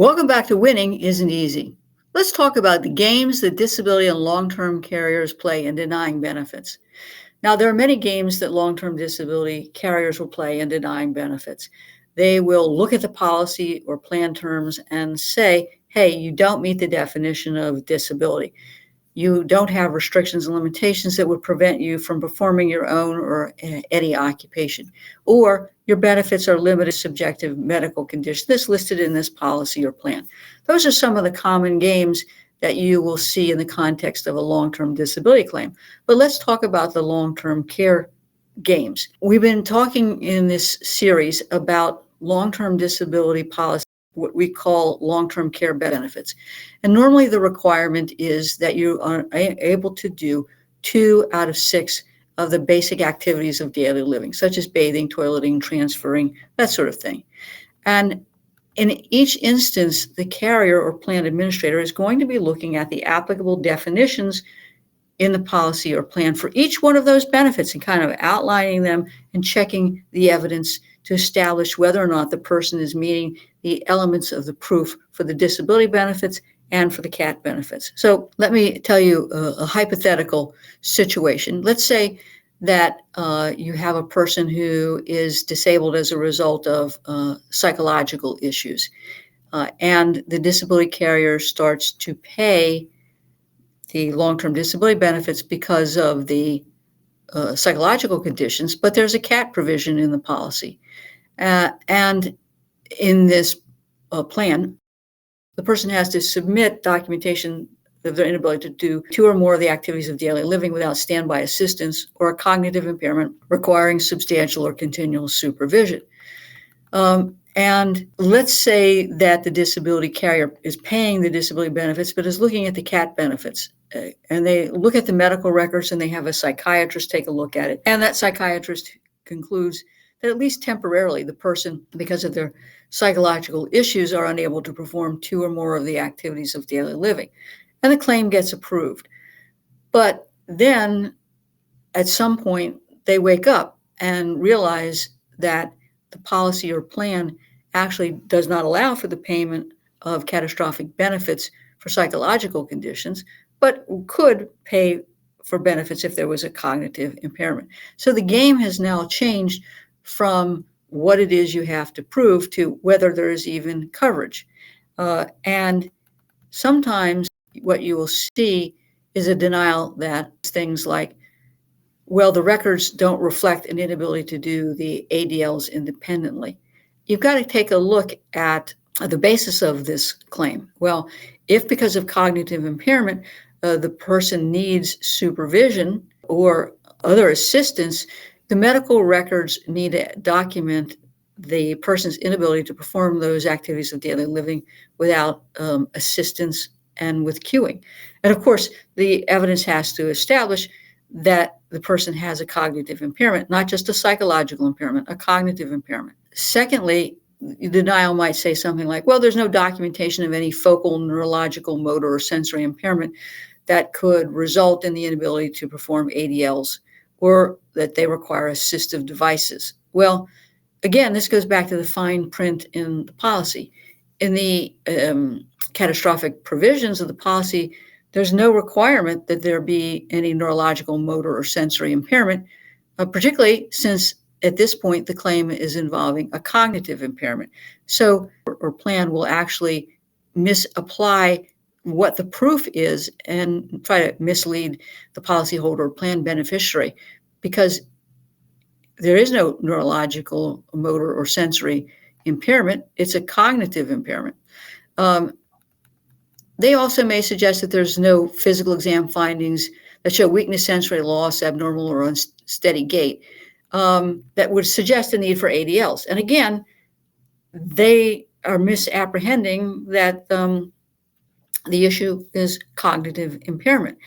Welcome back to Winning Isn't Easy. Let's talk about the games that disability and long-term carriers play in denying benefits. Now, there are many games that long-term disability carriers will play in denying benefits. They will look at the policy or plan terms and say, hey, you don't meet the definition of disability. You don't have restrictions and limitations that would prevent you from performing your own or any occupation, or your benefits are limited to subjective medical conditions that's listed in this policy or plan. Those are some of the common games that you will see in the context of a long-term disability claim. But let's talk about the long-term care games. We've been talking in this series about long-term disability policy, what we call long-term care benefits. And normally the requirement is that you are able to do 2 out of 6 of the basic activities of daily living, such as bathing, toileting, transferring, that sort of thing. And in each instance, the carrier or plan administrator is going to be looking at the applicable definitions in the policy or plan for each one of those benefits and kind of outlining them and checking the evidence to establish whether or not the person is meeting the elements of the proof for the disability benefits and for the CAT benefits. So let me tell you a hypothetical situation. Let's say that you have a person who is disabled as a result of psychological issues, and the disability carrier starts to pay the long-term disability benefits because of the psychological conditions, but there's a CAT provision in the policy. And in this plan, the person has to submit documentation of their inability to do 2 or more of the activities of daily living without standby assistance or a cognitive impairment requiring substantial or continual supervision. And let's say that the disability carrier is paying the disability benefits, but is looking at the CAT benefits. And they look at the medical records and they have a psychiatrist take a look at it. And that psychiatrist concludes that at least temporarily, the person, because of their psychological issues, are unable to perform 2 or more of the activities of daily living. And the claim gets approved. But then at some point, they wake up and realize that the policy or plan actually does not allow for the payment of catastrophic benefits for psychological conditions, but could pay for benefits if there was a cognitive impairment. So the game has now changed from what it is you have to prove to whether there is even coverage. And sometimes what you will see is a denial that things like, well, the records don't reflect an inability to do the ADLs independently. You've got to take a look at the basis of this claim. Well, if because of cognitive impairment, the person needs supervision or other assistance, the medical records need to document the person's inability to perform those activities of daily living without assistance and with cueing. And of course, the evidence has to establish that the person has a cognitive impairment, not just a psychological impairment, a cognitive impairment. Secondly, the denial might say something like, well, there's no documentation of any focal, neurological, motor, or sensory impairment that could result in the inability to perform ADLs or that they require assistive devices. Well, again, this goes back to the fine print in the policy. In the catastrophic provisions of the policy, there's no requirement that there be any neurological, motor, or sensory impairment, particularly since at this point the claim is involving a cognitive impairment. So, or plan will actually misapply what the proof is and try to mislead the policyholder or plan beneficiary, because there is no neurological, motor, or sensory impairment. It's a cognitive impairment. They also may suggest that there's no physical exam findings that show weakness, sensory loss, abnormal or unsteady gait that would suggest a need for ADLs. And again, they are misapprehending that the issue is cognitive impairment.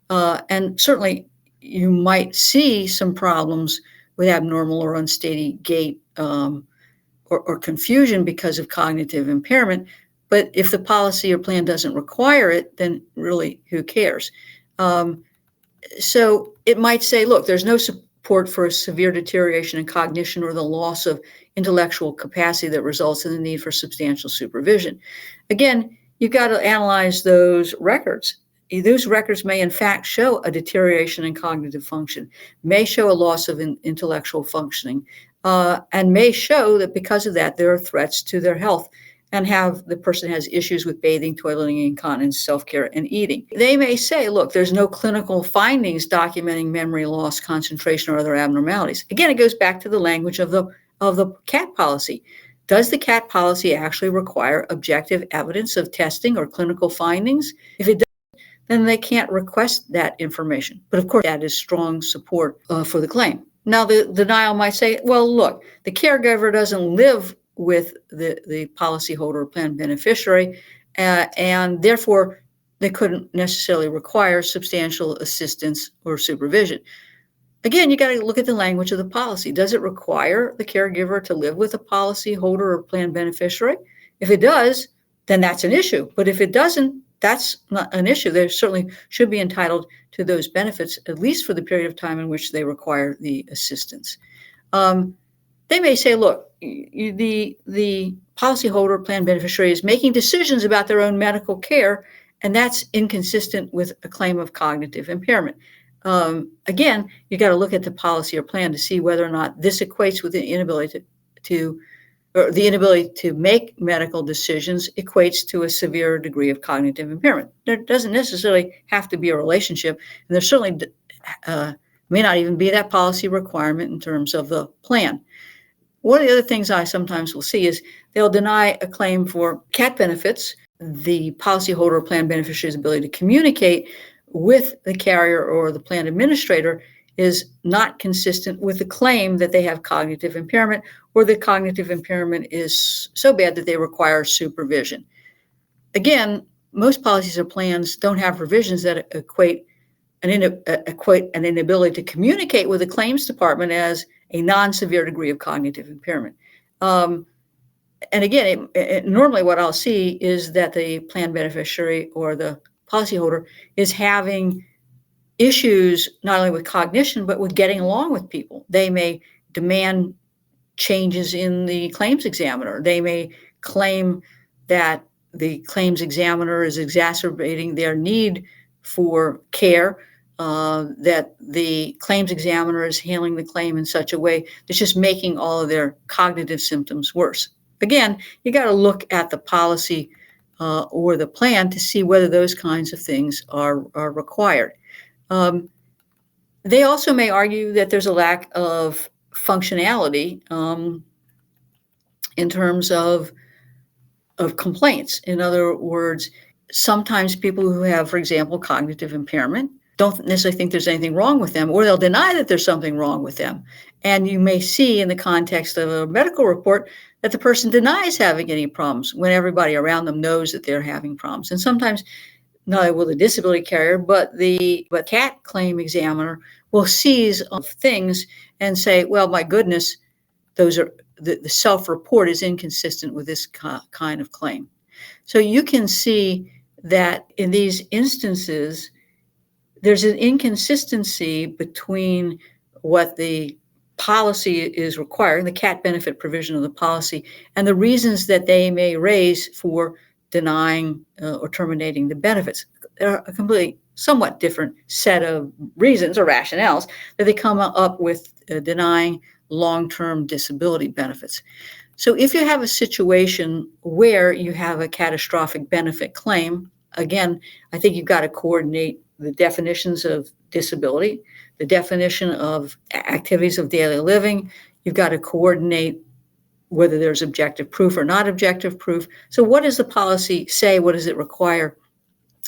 And certainly you might see some problems with abnormal or unsteady gait or confusion because of cognitive impairment. But if the policy or plan doesn't require it, then really, who cares? So it might say, look, there's no support for a severe deterioration in cognition or the loss of intellectual capacity that results in the need for substantial supervision. Again, you've got to analyze those records. Those records may in fact show a deterioration in cognitive function, may show a loss of intellectual functioning, and may show that because of that, there are threats to their health, and the person has issues with bathing, toileting, incontinence, self-care, and eating. They may say, look, there's no clinical findings documenting memory loss, concentration, or other abnormalities. Again, it goes back to the language of the CAT policy. Does the CAT policy actually require objective evidence of testing or clinical findings? If it does, then they can't request that information. But of course, that is strong support for the claim. Now, the denial might say, well, look, the caregiver doesn't live with the policyholder or plan beneficiary, and therefore they couldn't necessarily require substantial assistance or supervision. Again, you got to look at the language of the policy. Does it require the caregiver to live with a policyholder or plan beneficiary? If it does, then that's an issue. But if it doesn't, that's not an issue. They certainly should be entitled to those benefits, at least for the period of time in which they require the assistance. They may say, look, the policyholder plan beneficiary is making decisions about their own medical care, and that's inconsistent with a claim of cognitive impairment. Again, you got to look at the policy or plan to see whether or not this equates with the inability or the inability to make medical decisions equates to a severe degree of cognitive impairment. There doesn't necessarily have to be a relationship, and there certainly may not even be that policy requirement in terms of the plan. One of the other things I sometimes will see is they'll deny a claim for CAT benefits, the policyholder or plan beneficiary's ability to communicate with the carrier or the plan administrator is not consistent with the claim that they have cognitive impairment, or the cognitive impairment is so bad that they require supervision. Again, most policies or plans don't have provisions that equate an inability to communicate with the claims department as a non-severe degree of cognitive impairment. And again, normally what I'll see is that the plan beneficiary or the policyholder is having issues not only with cognition, but with getting along with people. They may demand changes in the claims examiner. They may claim that the claims examiner is exacerbating their need for care, that the claims examiner is handling the claim in such a way that's just making all of their cognitive symptoms worse. Again, you got to look at the policy or the plan to see whether those kinds of things are required. They also may argue that there's a lack of functionality in terms of complaints. In other words, sometimes people who have, for example, cognitive impairment don't necessarily think there's anything wrong with them, or they'll deny that there's something wrong with them. And you may see in the context of a medical report that the person denies having any problems when everybody around them knows that they're having problems. And sometimes not only will the disability carrier, but the CAT claim examiner will seize of things and say, well, my goodness, those are the self-report is inconsistent with this kind of claim. So you can see that in these instances, there's an inconsistency between what the policy is requiring, the CAT benefit provision of the policy, and the reasons that they may raise for denying or terminating the benefits. They're a completely somewhat different set of reasons or rationales that they come up with denying long-term disability benefits. So if you have a situation where you have a catastrophic benefit claim, again, I think you've got to coordinate the definitions of disability, the definition of activities of daily living. You've got to coordinate whether there's objective proof or not objective proof. So what does the policy say? What does it require?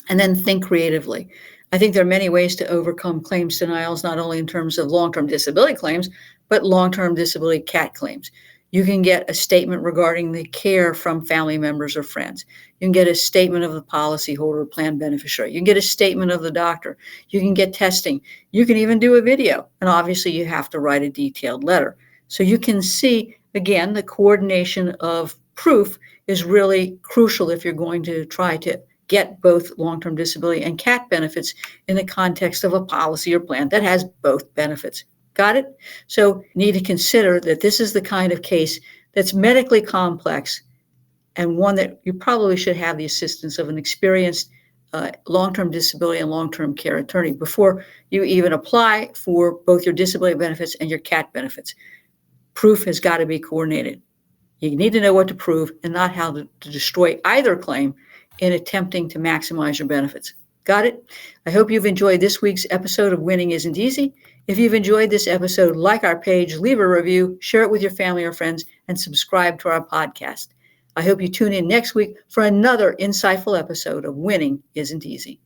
And then think creatively. I think there are many ways to overcome claims denials, not only in terms of long-term disability claims, but long-term disability CAT claims. You can get a statement regarding the care from family members or friends. You can get a statement of the policyholder or plan beneficiary. You can get a statement of the doctor. You can get testing. You can even do a video. And obviously, you have to write a detailed letter. So you can see, again, the coordination of proof is really crucial if you're going to try to get both long-term disability and CAT benefits in the context of a policy or plan that has both benefits. Got it? So you need to consider that this is the kind of case that's medically complex and one that you probably should have the assistance of an experienced long-term disability and long-term care attorney before you even apply for both your disability benefits and your CAT benefits. Proof has got to be coordinated. You need to know what to prove and not how to destroy either claim in attempting to maximize your benefits. Got it? I hope you've enjoyed this week's episode of Winning Isn't Easy. If you've enjoyed this episode, like our page, leave a review, share it with your family or friends, and subscribe to our podcast. I hope you tune in next week for another insightful episode of Winning Isn't Easy.